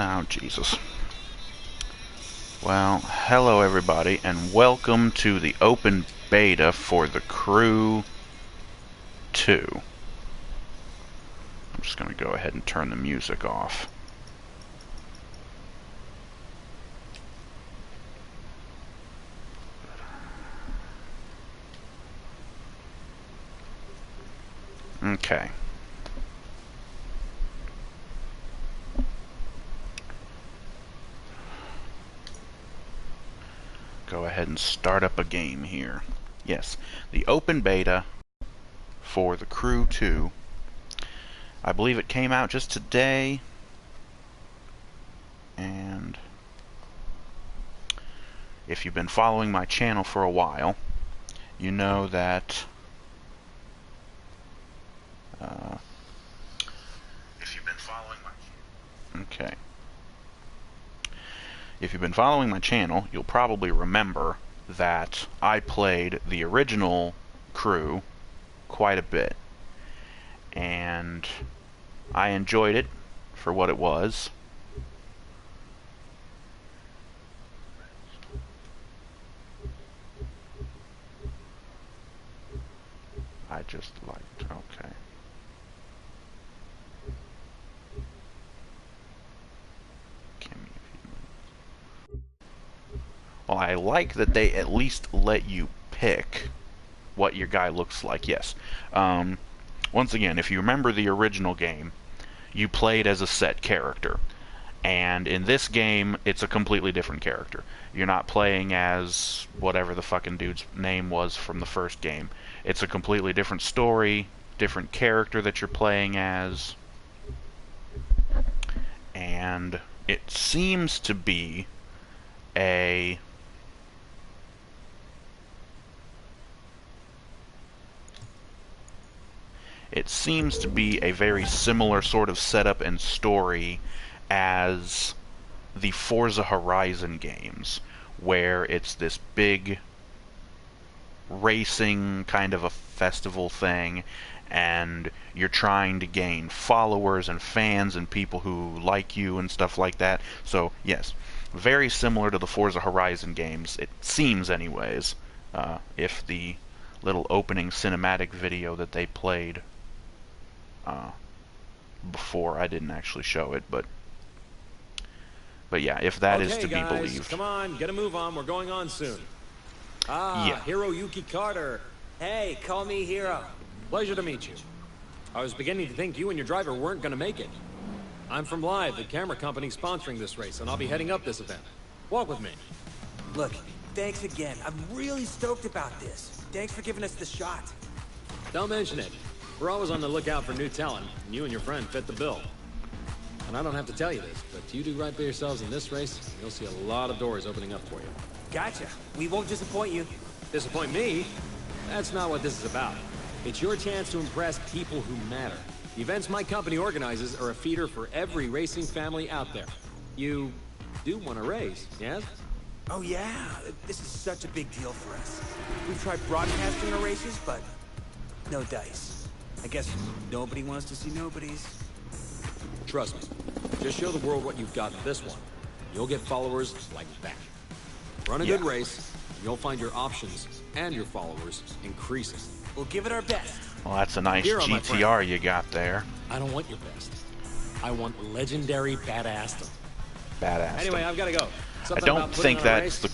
Oh, Jesus. Well, hello everybody, and welcome to the open beta for The Crew 2. I'm just going to go ahead and turn the music off. Okay. Go ahead and start up a game here. Yes, the open beta for The Crew 2. I believe it came out just today, and if you've been following my channel for a while, you know that if you've been following my channel, you'll probably remember that I played the original Crew quite a bit, and I enjoyed it for what it was. I just liked, okay. Well, I like that they at least let you pick what your guy looks like, yes. Once again, if you remember the original game, you played as a set character. And in this game, it's a completely different character. You're not playing as whatever the fucking dude's name was from the first game. It's a completely different story, different character that you're playing as. And it seems to be a... It seems to be a very similar sort of setup and story as the Forza Horizon games, where it's this big racing kind of a festival thing, and you're trying to gain followers and fans and people who like you and stuff like that. So, yes, very similar to the Forza Horizon games, it seems anyways, if the little opening cinematic video that they played before, I didn't actually show it, but yeah, if that is to be believed. Come on, get a move on. We're going on soon. Yeah. Hiroyuki Carter. Hey, call me Hiro. Pleasure to meet you. I was beginning to think you and your driver weren't going to make it. I'm from Live, the camera company sponsoring this race, and I'll be heading up this event. Walk with me. Look, thanks again. I'm really stoked about this. Thanks for giving us the shot. Don't mention it. We're always on the lookout for new talent, and you and your friend fit the bill. And I don't have to tell you this, but you do right by yourselves in this race, and you'll see a lot of doors opening up for you. Gotcha. We won't disappoint you. Disappoint me? That's not what this is about. It's your chance to impress people who matter. The events my company organizes are a feeder for every racing family out there. You do want to race, yes? Oh yeah, this is such a big deal for us. We've tried broadcasting our races, but no dice. I guess nobody wants to see nobodies. Trust me. Just show the world what you've got in this one. You'll get followers like that. Run a good race, and you'll find your options and your followers increasing. We'll give it our best. Well, that's a nice Hero, GTR you got there. I don't want your best. I want legendary badassdom. Badass. Anyway, I've got to go. I don't think that's the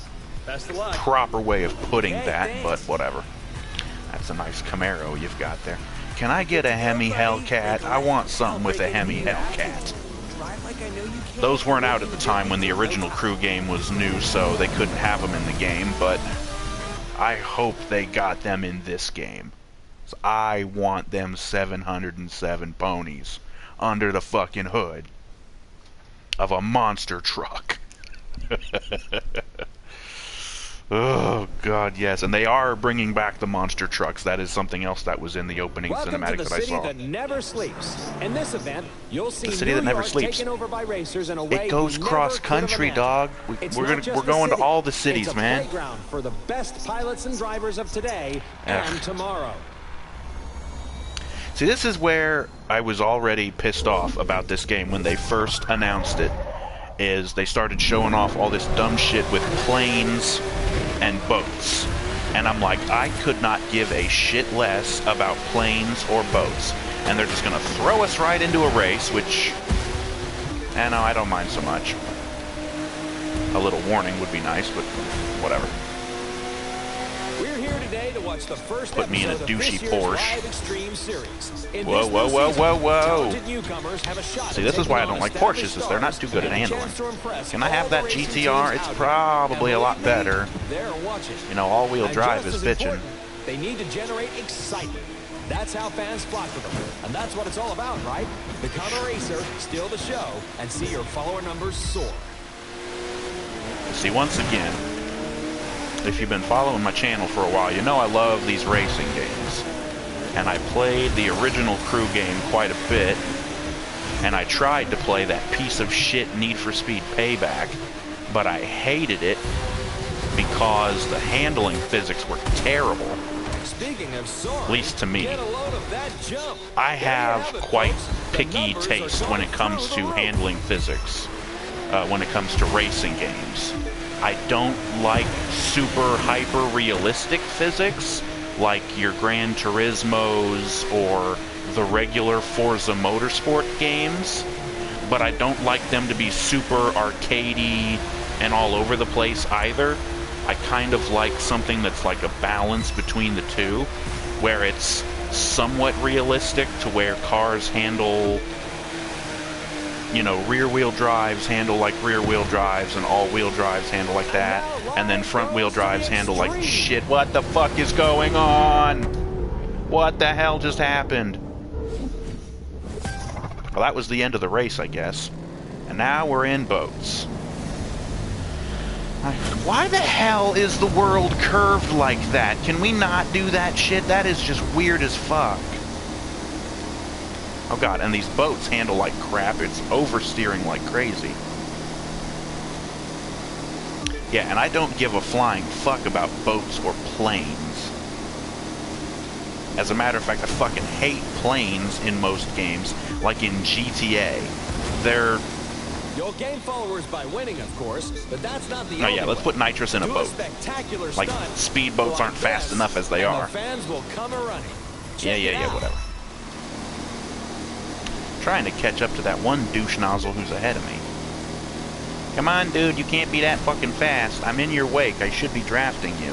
proper way of putting that, but whatever. That's a nice Camaro you've got there. Can I get a Hemi Hellcat? I want something with a Hemi Hellcat. Those weren't out at the time when the original Crew game was new, so they couldn't have them in the game, but I hope they got them in this game. So I want them 707 ponies under the fucking hood of a monster truck. Oh god, yes, and they are bringing back the monster trucks. That is something else that was in the opening cinematic that I saw. Welcome to the city that never sleeps. In this event, you'll see the city that never sleeps. Taken over by racers in a way it goes cross country, dog. We're going to all the cities, it's a man. Playground for the best pilots and drivers of today and tomorrow. See, this is where I was already pissed off about this game when they first announced it. is they started showing off all this dumb shit with planes and boats. And I'm like, I could not give a shit less about planes or boats. And they're just going to throw us right into a race, which, no, I don't mind so much. A little warning would be nice, but whatever. We're here today to watch the first Put me in a episode of douchey this year's Porsche. Live Extreme Series. In Whoa, this whoa, new whoa, season, whoa, whoa. talented newcomers have a shot See, at this is taking why I on don't like established Porsches, is they're not too good at stars and a handling. chance to impress Can I have all that the racing GTR? teams It's out probably there. a lot And believe me, better. they're watching. You know, all-wheel And drive just is as bitching. important, they need to generate excitement. That's how fans flock to them. And that's what it's all about, right? Become a racer, steal the show, and see your follower numbers soar. See, once again, if you've been following my channel for a while, you know I love these racing games. And I played the original Crew game quite a bit. And I tried to play that piece of shit Need for Speed Payback, but I hated it because the handling physics were terrible. Speaking of soaring, At least to me. get a load of that jump. I There you have it, quite folks. The picky numbers are taste going when it comes through to the roof. handling physics, when it comes to racing games. I don't like super hyper realistic physics like your Gran Turismos or the regular Forza Motorsport games, but I don't like them to be super arcadey and all over the place either. I kind of like something that's like a balance between the two, where it's somewhat realistic to where cars handle, you know, rear-wheel drives handle like rear-wheel drives and all-wheel drives handle like that, and then front-wheel drives handle like shit. What the fuck is going on? What the hell just happened? Well, that was the end of the race, I guess. And now we're in boats. Why the hell is the world curved like that? Can we not do that shit? That is just weird as fuck. Oh god, and these boats handle like crap. It's oversteering like crazy. Yeah, and I don't give a flying fuck about boats or planes. As a matter of fact, I fucking hate planes in most games, like in GTA. They're... You'll gain followers by winning, of course, but that's not the Oh only yeah, let's way. put nitrous in a Do boat. spectacular Like, stunt speedboats aren't fast this, enough as they and are. The fans will come a-running. Yeah, Check it yeah, out. whatever. Trying to catch up to that one douche nozzle who's ahead of me. Come on, dude, you can't be that fucking fast. I'm in your wake. I should be drafting you.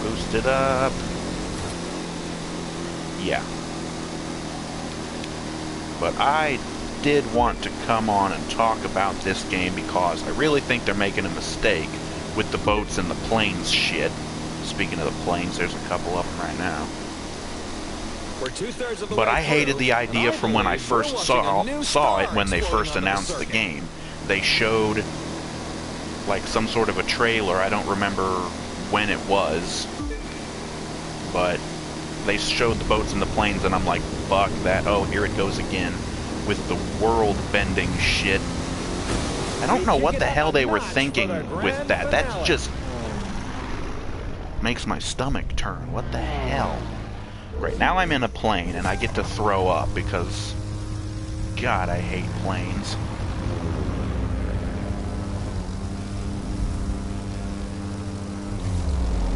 Boost it up. Yeah. But I did want to come on and talk about this game because I really think they're making a mistake with the boats and the planes shit. Speaking of the planes, there's a couple of them right now. We're 2/3 of the But way I hated through, the and idea from when I believe first we're watching a new saw it star when they exploding first on the announced the circuit. game. They showed like some sort of a trailer. I don't remember when it was, but they showed the boats and the planes, and I'm like, fuck that. Oh, here it goes again with the world-bending shit. I don't know what the hell they were thinking with that. That just makes my stomach turn. What the hell? Right, now I'm in a plane and I get to throw up because, God, I hate planes.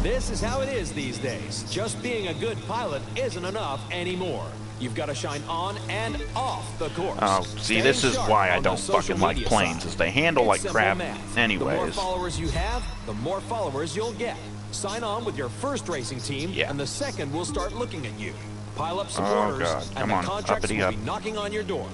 This is how it is these days. Just being a good pilot isn't enough anymore. You've got to shine on and off the course. Oh, see, Staying this is sharp why I on the don't social fucking like media planes, side. is they handle It's like simple crap math. The more anyways. followers you have, the more followers you'll get. Sign on with your first racing team, Yeah. and the second will start looking at you. Pile up some Oh, orders, God. and Come the on, contracts uppity will up. be knocking on your door.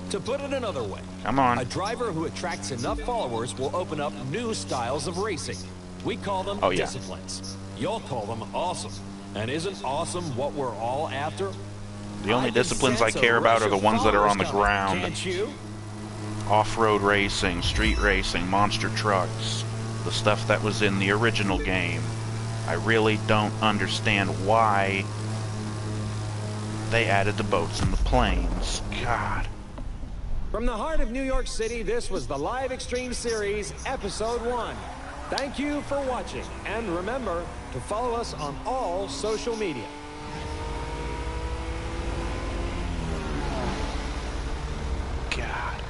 To put it another way, Come on. a driver who attracts enough followers will open up new styles of racing. We call them Oh, yeah. disciplines. You'll call them awesome. And isn't awesome what we're all after? The only can disciplines I sense a care about rush are the of ones that are on the followers coming, ground. Can't you? Off-road racing, street racing, monster trucks, the stuff that was in the original game. I really don't understand why they added the boats and the planes. God. From the heart of New York City, this was the Live Extreme Series, Episode 1. Thank you for watching, and remember to follow us on all social media. God.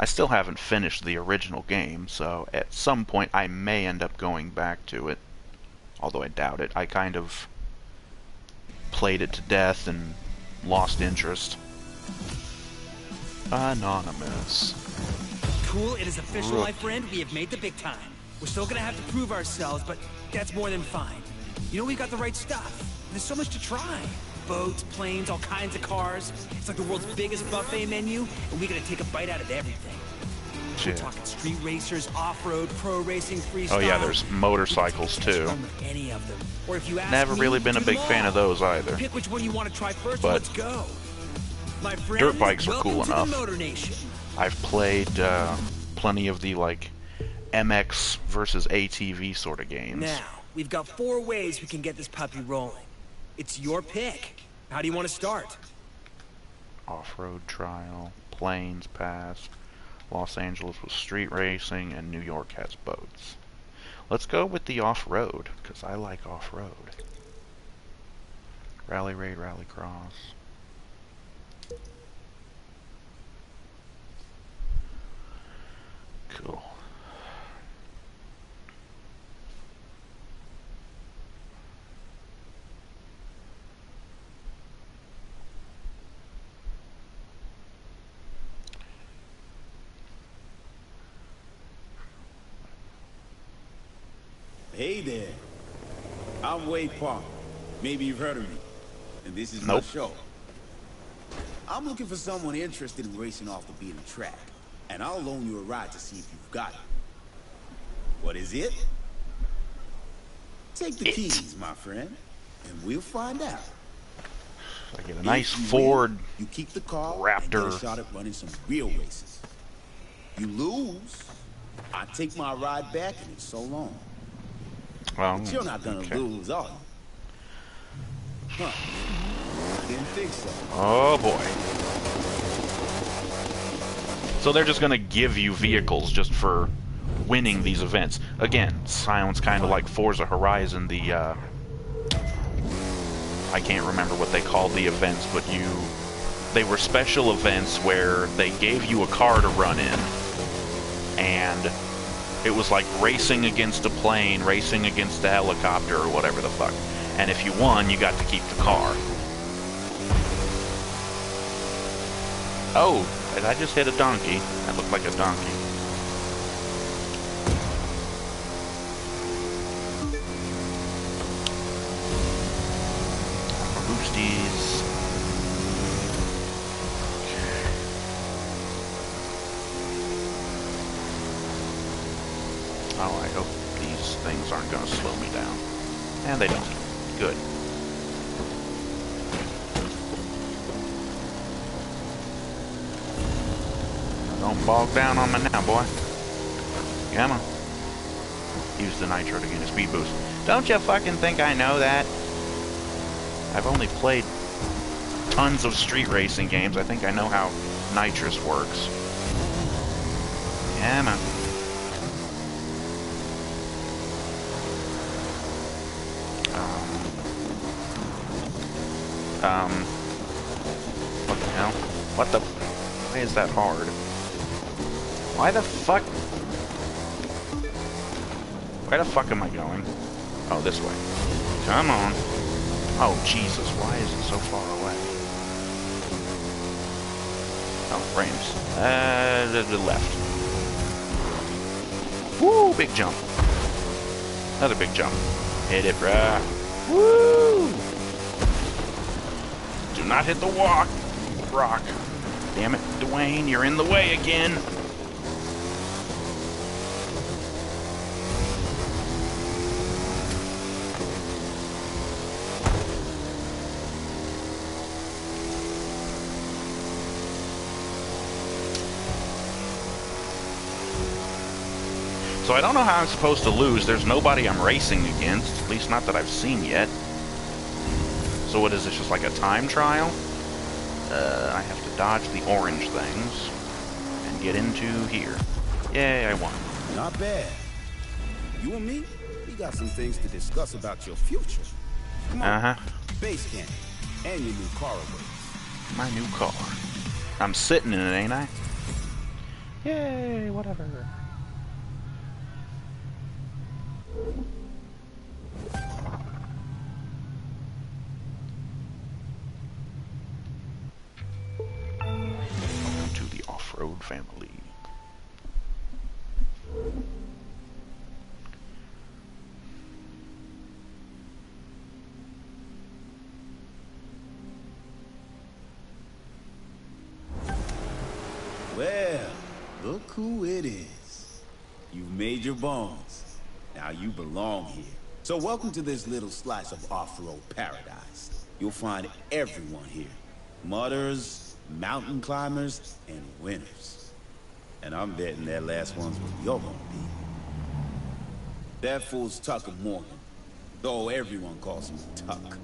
I still haven't finished the original game, so at some point I may end up going back to it. Although I doubt it. I kind of played it to death and lost interest. Anonymous. Cool, it is official, my friend. We have made the big time. We're still gonna have to prove ourselves, but that's more than fine. You know, we got the right stuff. There's so much to try. Boats, planes, all kinds of cars. It's like the world's biggest buffet menu, and we gotta take a bite out of everything. We're talking street racers, off-road, pro racing, freestyle. Oh yeah, there's motorcycles too. Any of them. Or if you ask Never me, really been a big fan of those either. Pick which one you want to try first. But let's go. My friend, dirt bikes are cool welcome to enough. the Motor Nation. I've played plenty of the like MX versus ATV sort of games. Now, we've got 4 ways we can get this puppy rolling. It's your pick. How do you want to start? Off-road trial, planes pass, Los Angeles with street racing, and New York has boats. Let's go with the off-road, because I like off-road. Rally Raid, Rally Cross. Cool. Hey there. I'm Wade Parker. Maybe you've heard of me. And this is my Nope. show. I'm looking for someone interested in racing off the beaten track. And I'll loan you a ride to see if you've got it. What is it? Take the keys, my friend, and we'll find out. I get a nice If you Ford win, you keep the car Raptor. and get a shot at running some real races. You lose, I take my ride back and it's so long. Well, But you're not gonna okay. lose, are you? Huh. Didn't think so. Oh boy. So they're just gonna give you vehicles just for winning these events. Again, sounds kind of like Forza Horizon, the I can't remember what they called the events, but they were special events where they gave you a car to run in, and it was like racing against a plane, racing against a helicopter, or whatever the fuck. And if you won, you got to keep the car. Oh, did I just hit a donkey? That looked like a donkey. Boosties. Oh, I hope these things aren't going to slow me down. And they don't. Good. Don't bog down on me now, boy. Come on. Use the nitro to gain a speed boost. Don't you fucking think I know that? I've only played tons of street racing games. I think I know how nitrous works. Come on. What the hell? What the... Why is that hard? Why the fuck... Where the fuck am I going? Oh, this way. Come on. Oh, Jesus, why is it so far away? Oh, frames. To the left. Woo, big jump. Another big jump. Hit it, bruh. Woo! Do not hit the rock. Damn it, Dwayne, you're in the way again. So I don't know how I'm supposed to lose. There's nobody I'm racing against, at least not that I've seen yet. So what is this, just like a time trial? I have to dodge the orange things and get into here. Yay, I won. Not bad. You and me, we got some things to discuss about your future. Come on, Uh-huh. base camp, and your new car away. My new car. I'm sitting in it, ain't I? Yay, whatever. Welcome to the off-road family. Well, look who it is. You've made your bones. Now you belong here. So welcome to this little slice of off-road paradise. You'll find everyone here. Mudders, mountain climbers, and winners. And I'm betting that last one's what you're gonna be. That fool's Tucker Morgan, though everyone calls him Tuck.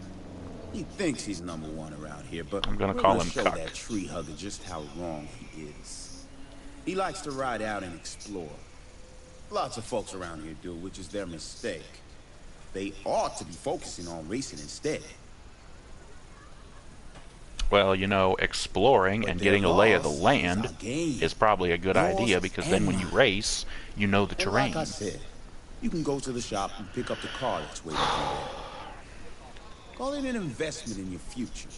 He thinks he's #1 around here, but I'm gonna we're call gonna him show Cuck. that tree hugger just how wrong he is. He likes to ride out and explore. Lots of folks around here do, which is their mistake. They ought to be focusing on racing instead. Well, you know, exploring But and their getting a lay of the loss is land our gain. is probably a good Yours idea, because then and when you mine. race, you know the And terrain. like I said, you can go to the shop and pick up the car that's waiting for you. Call it an investment in your future.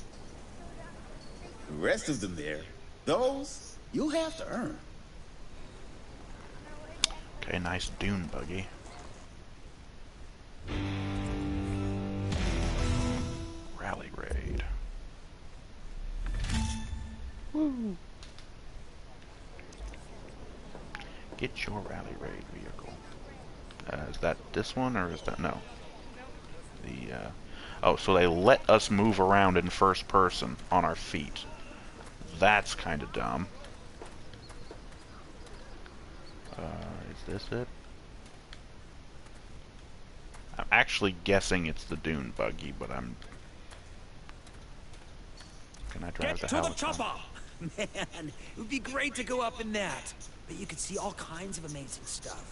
The rest of them there, those you'll have to earn. Okay, nice dune buggy. Rally raid. Woo! Get your rally raid vehicle. Is that this one, or is that no? The oh, so they let us move around in first person on our feet. That's kind of dumb. Is this it? I'm actually guessing it's the dune buggy, but I'm... Can I drive Get the to the helicopter? chopper! Man, it would be great to go up in that. But you could see all kinds of amazing stuff.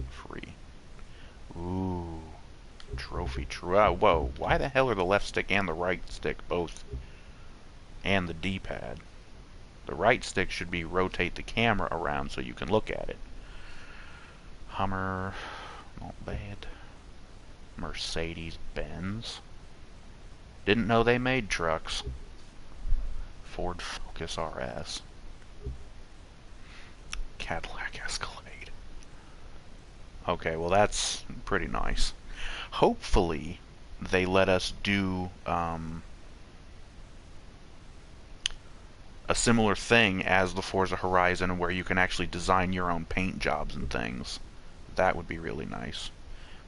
Free. Ooh. Trophy. Whoa. Why the hell are the left stick and the right stick both? And the D-pad. The right stick should be rotate the camera around so you can look at it. Hummer. Not bad. Mercedes-Benz. Didn't know they made trucks. Ford Focus RS. Cadillac Escalade. Okay, well that's pretty nice. Hopefully they let us do a similar thing as the Forza Horizon, where you can actually design your own paint jobs and things. That would be really nice.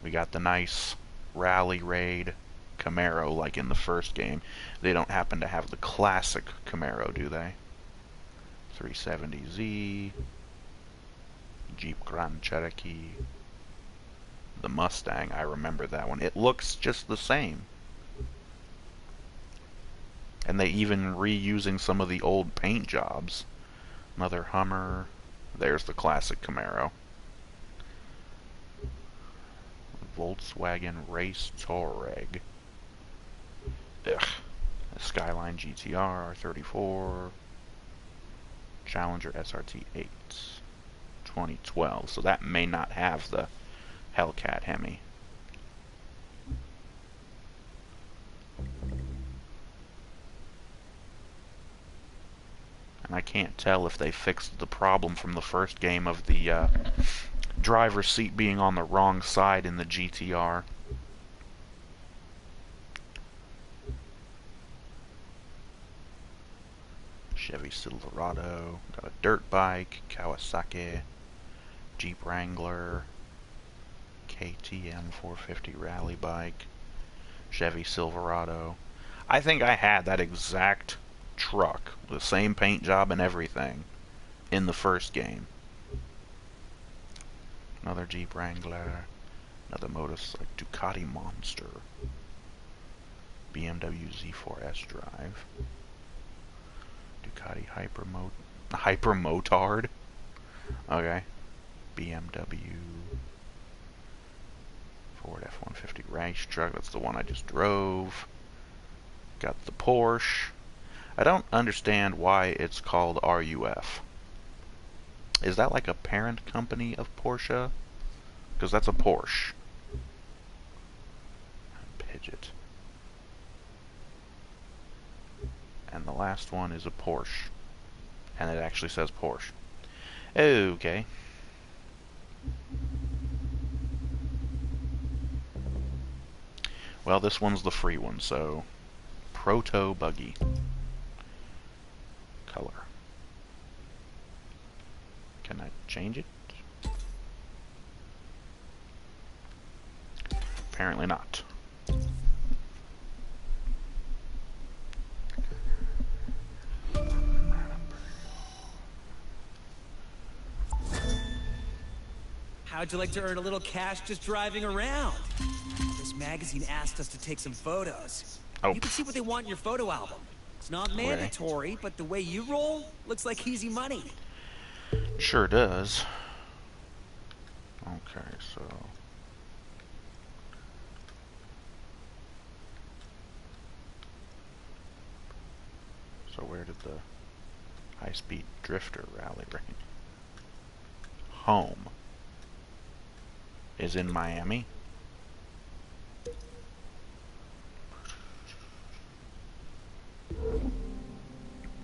We got the nice Rally Raid Camaro like in the first game. They don't happen to have the classic Camaro, do they? 370Z, Jeep Grand Cherokee, the Mustang. I remember that one. It looks just the same. And they even reusing some of the old paint jobs. Another Hummer. There's the classic Camaro. Volkswagen Race Touareg. Ugh. Skyline GTR R34. Challenger SRT 8. 2012. So that may not have the Hellcat Hemi. And I can't tell if they fixed the problem from the first game of the driver's seat being on the wrong side in the GTR. Chevy Silverado, got a dirt bike, Kawasaki, Jeep Wrangler, KTM 450 rally bike, Chevy Silverado. I think I had that exact truck, the same paint job and everything, in the first game. Another Jeep Wrangler, another motorcycle, Ducati Monster, BMW Z4S Drive, Ducati Hypermotard, okay, BMW Ford F-150 race truck. That's the one I just drove. Got the Porsche. I don't understand why it's called RUF. Is that like a parent company of Porsche? Because that's a Porsche. Pidgeot. And the last one is a Porsche. And it actually says Porsche. Okay. Well, this one's the free one, so... Proto Buggy. Color. Can I change it? Apparently not. How'd you like to earn a little cash just driving around? This magazine asked us to take some photos. Oh. You can see what they want in your photo album. It's not mandatory, but the way you roll looks like easy money. Sure does. Okay, so... So where did the high-speed drifter rally range? Home is in Miami.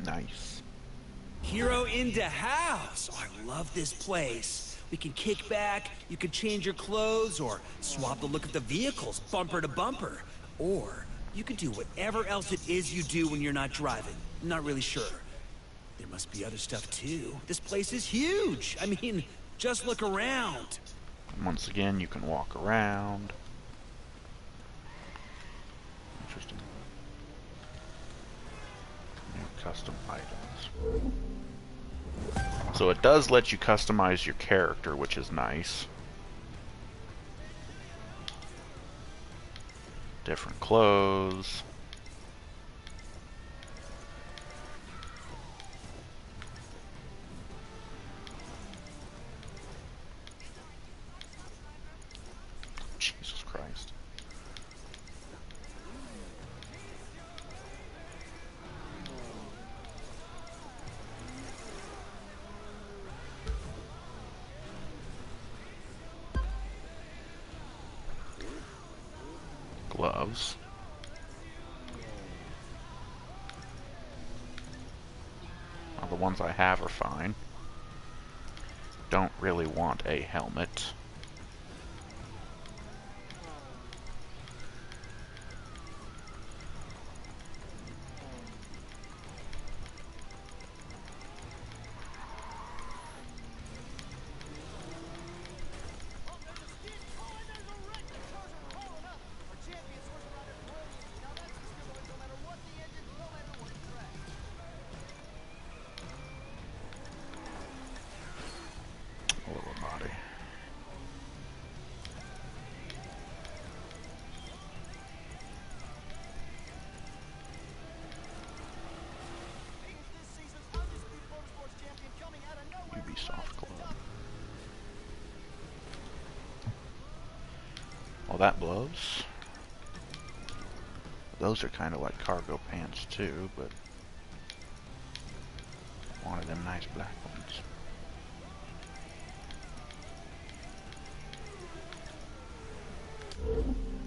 Nice. Hero into house. Oh, I love this place. We can kick back, you can change your clothes, or swap the look of the vehicles, bumper to bumper. Or you can do whatever else it is you do when you're not driving. I'm not really sure. There must be other stuff too. This place is huge. I mean, just look around. Once again, you can walk around. Interesting. New custom items. So it does let you customize your character, which is nice. Different clothes. Jesus Christ. Gloves. Well, the ones I have are fine. Don't really want a helmet. Lower body. Ubisoft Club. Well, that blows. Those are kind of like cargo pants too, but one of them nice black ones.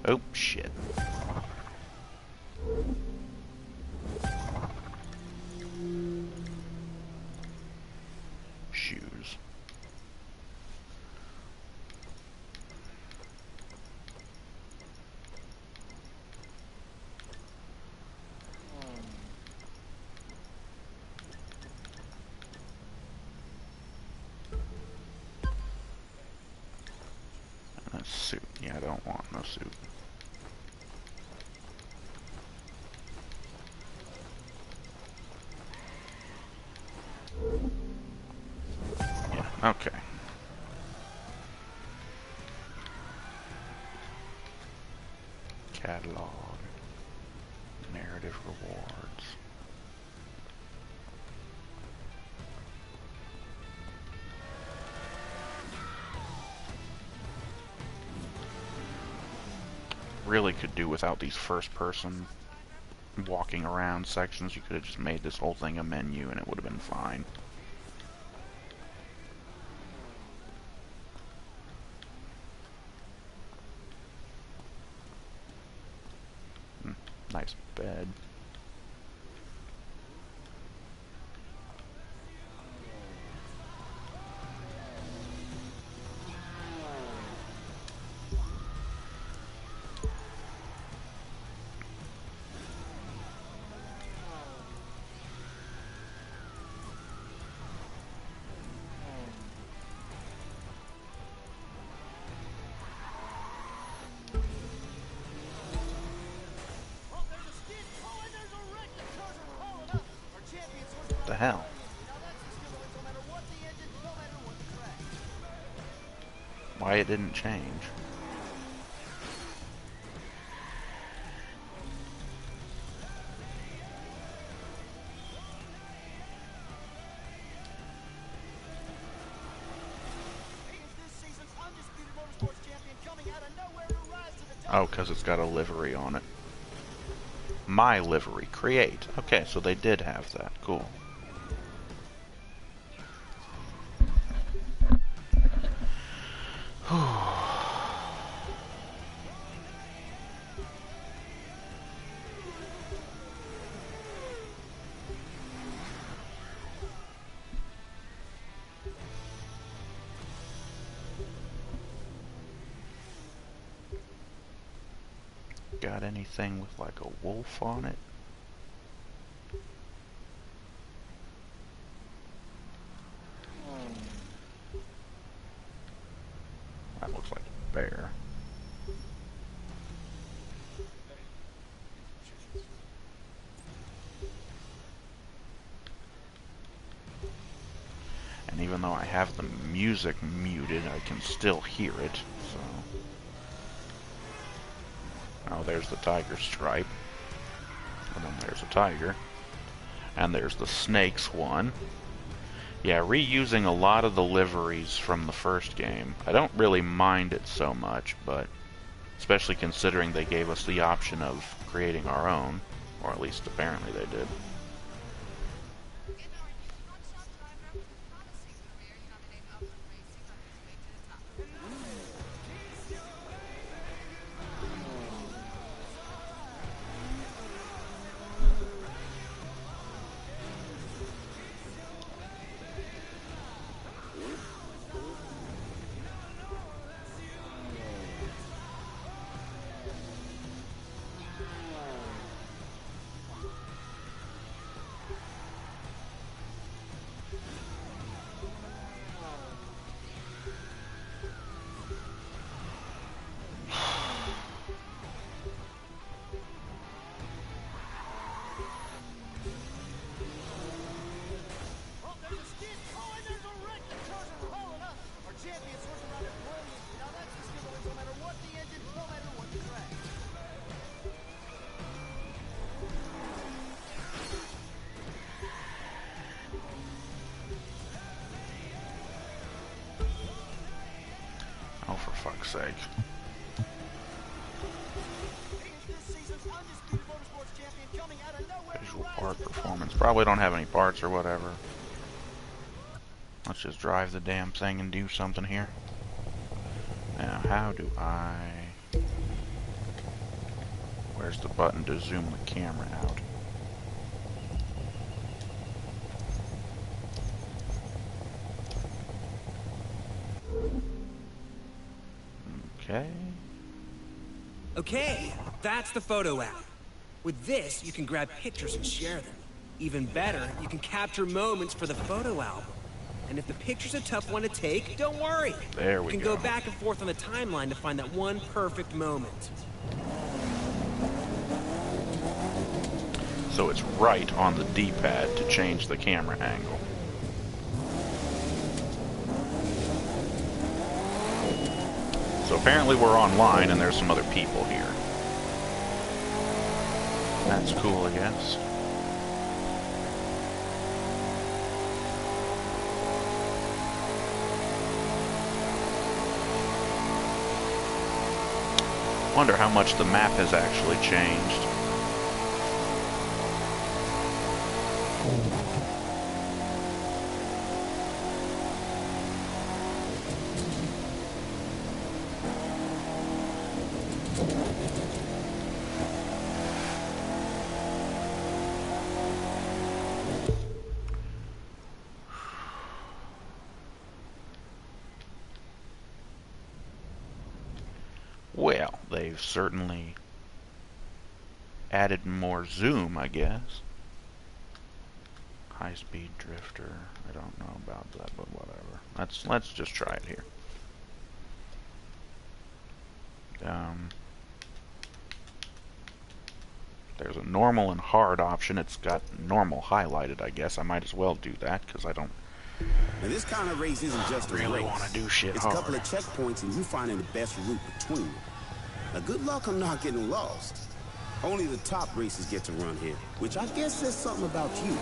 Oh, shit. Shoes. A suit. Yeah, I don't want no suit. Yeah, okay. Catalog. Narrative rewards. really could do without these first-person walking around sections. You could have just made this whole thing a menu and it would have been fine. Nice bed. The hell? Why it didn't change? Oh, because it's got a livery on it. My livery. Create. Okay, so they did have that. Cool. Got anything with like a wolf on it? That looks like a bear. And even though I have the music muted, I can still hear it, so... Oh, there's the tiger stripe. And then there's a tiger. And there's the snakes one. Yeah, reusing a lot of the liveries from the first game. I don't really mind it so much, but especially considering they gave us the option of creating our own. Or at least apparently they did. Oh, for fuck's sake. Visual part performance. Probably don't have any parts or whatever. Let's just drive the damn thing and do something here. Now, how do I... Where's the button to zoom the camera out? Okay. Okay, that's the photo app. With this, you can grab pictures and share them. Even better, you can capture moments for the photo album. And if the picture's a tough one to take, don't worry. There we go. You can go back and forth on the timeline to find that one perfect moment. So it's right on the D-pad to change the camera angle. So apparently we're online and there's some other people here. That's cool, I guess. Wonder how much the map has actually changed. Well, they've certainly added more zoom, I guess. High-speed drifter. I don't know about that, but whatever. Let's just try it here. There's a normal and hard option. It's got normal highlighted, I guess. I might as well do that because I don't. Now this kind of race isn't just a really race. Want to do shit it's hard. a couple of checkpoints and you finding the best route between them. Now good luck on not getting lost. Only the top racers get to run here, which I guess says something about you.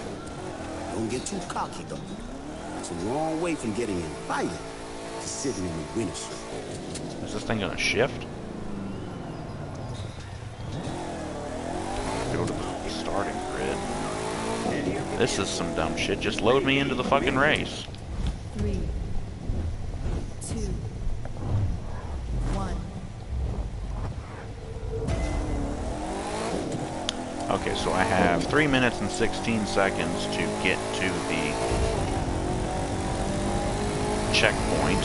Don't get too cocky though. It's a long way from getting invited to sitting in the winner's circle. Is this thing gonna shift? Go to the starting grid. This is some dumb shit. Just load me into the fucking race. 3, 2, 1. Okay, so I have 3 minutes and 16 seconds to get to the checkpoint.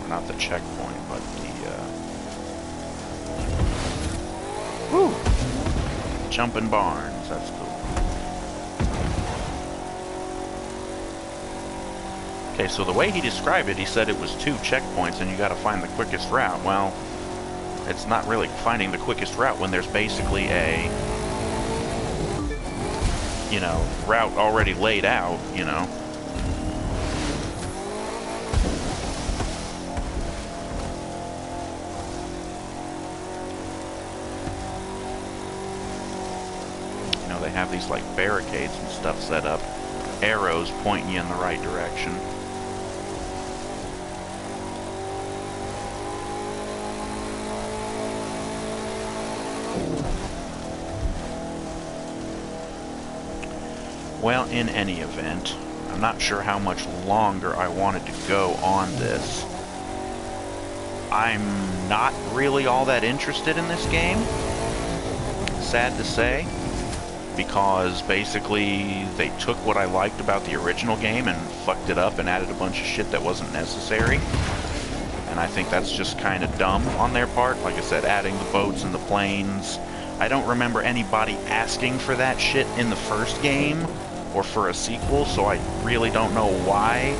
Not the checkpoint, but the Jumping Barns. That's cool. Okay, so the way he described it, he said it was 2 checkpoints and you gotta find the quickest route. Well, it's not really finding the quickest route when there's basically a, you know, route already laid out, you know. They have these like barricades and stuff set up, arrows pointing you in the right direction. Well, in any event, I'm not sure how much longer I wanted to go on this. I'm not really all that interested in this game, sad to say. Because basically they took what I liked about the original game and fucked it up and added a bunch of shit that wasn't necessary. And I think that's just kind of dumb on their part. Like I said, adding the boats and the planes. I don't remember anybody asking for that shit in the first game or for a sequel, so I really don't know why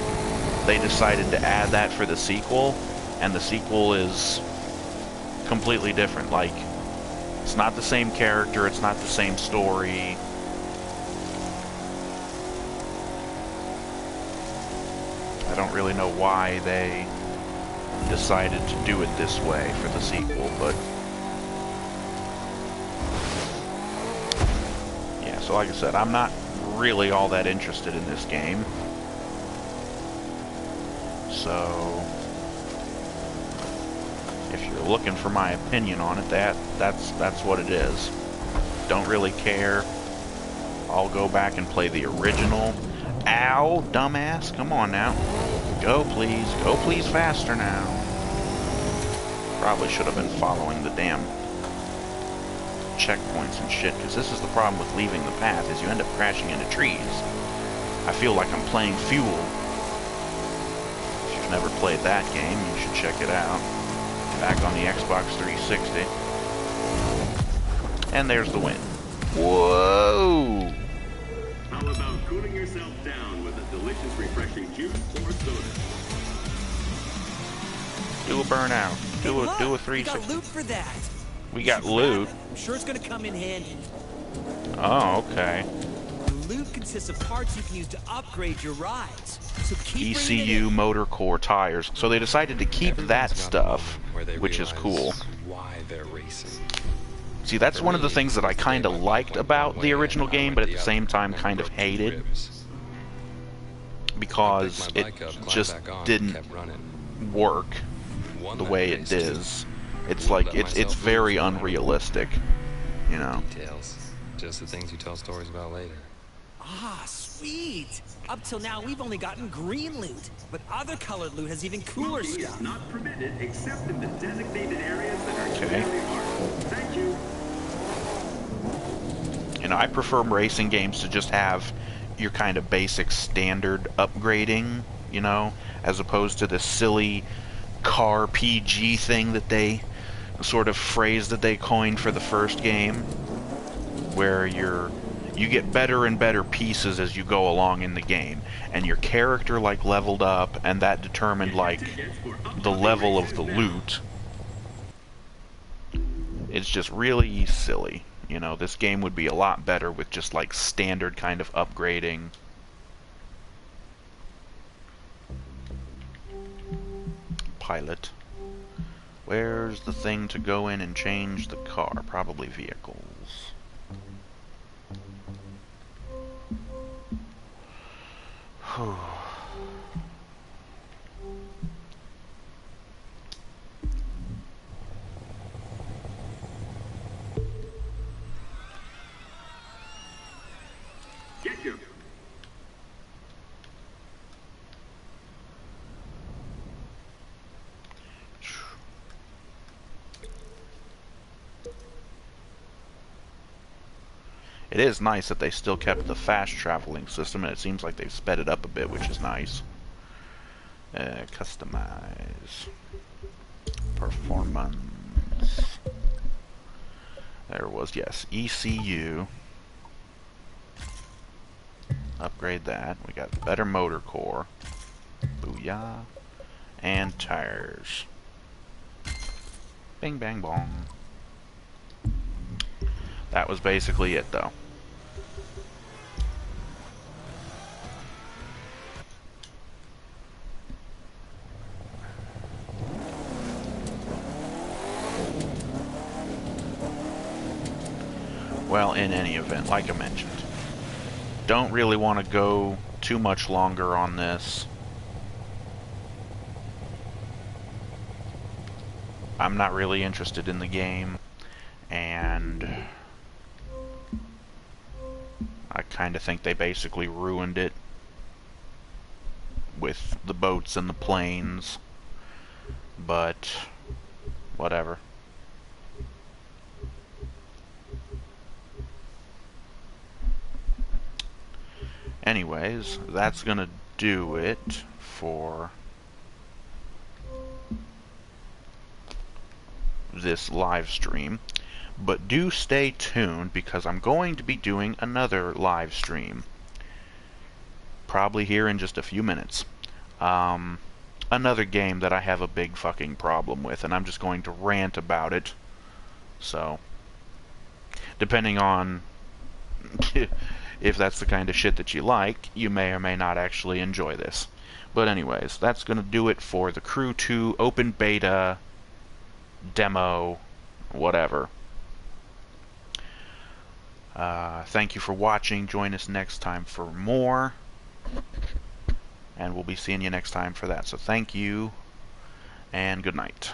they decided to add that for the sequel. And the sequel is completely different. Like, it's not the same character, it's not the same story. I don't really know why they decided to do it this way for the sequel, but yeah, so like I said, I'm not really all that interested in this game. So if you're looking for my opinion on it, that's what it is. Don't really care. I'll go back and play the original. Ow, dumbass, come on now. Go please faster now. Probably should have been following the damn checkpoints and shit, because this is the problem with leaving the path, is you end up crashing into trees. I feel like I'm playing Fuel. If you've never played that game, you should check it out. Back on the Xbox 360. And there's the win. Whoa! How about cooling yourself down with a delicious, refreshing juice or soda? Do a burnout. Do a 360. We got loot for that. We got loot. I'm sure it's gonna come in handy. Oh, okay. The loot consists of parts you can use to upgrade your rides. So keep ECU motor core tires. So they decided to keep that stuff, which is cool. Why they're racing. See, that's one of the things that I kind of liked about the original game, but at the same time kind of hated. Because it just didn't work the way it does. It's like, it's very unrealistic, you know. Details. Just the things you tell stories about later. Ah, sweet! Up till now, we've only gotten green loot, but other colored loot has even cooler Smoking stuff. is not permitted except in the designated areas that are Okay. clearly marked. Thank you. You know, I prefer racing games to just have your kind of basic standard upgrading, you know, as opposed to the silly car PG thing that they sort of phrase that they coined for the first game, where you get better and better pieces as you go along in the game, and your character like leveled up, and that determined like the level of the loot. It's just really silly. You know, this game would be a lot better with just like standard kind of upgrading. Pilot. Where's the thing to go in and change the car? Probably vehicles. Whew. Get you. It is nice that they still kept the fast traveling system, and it seems like they've sped it up a bit, which is nice. Customize. Performance. There was, yes, ECU. Upgrade that. We got better motor core. Booyah. And tires. Bing bang bong. That was basically it, though. Well, in any event, like I mentioned, don't really want to go too much longer on this. I'm not really interested in the game, and I kind of think they basically ruined it with the boats and the planes, but whatever. Anyways, that's gonna do it for this live stream. But do stay tuned, because I'm going to be doing another live stream. Probably here in just a few minutes. Another game that I have a big fucking problem with, and I'm just going to rant about it. So, depending on if that's the kind of shit that you like, you may or may not actually enjoy this. But anyways, that's going to do it for the Crew 2 open beta, demo, whatever. Thank you for watching. Join us next time for more. And we'll be seeing you next time for that. So thank you, and good night.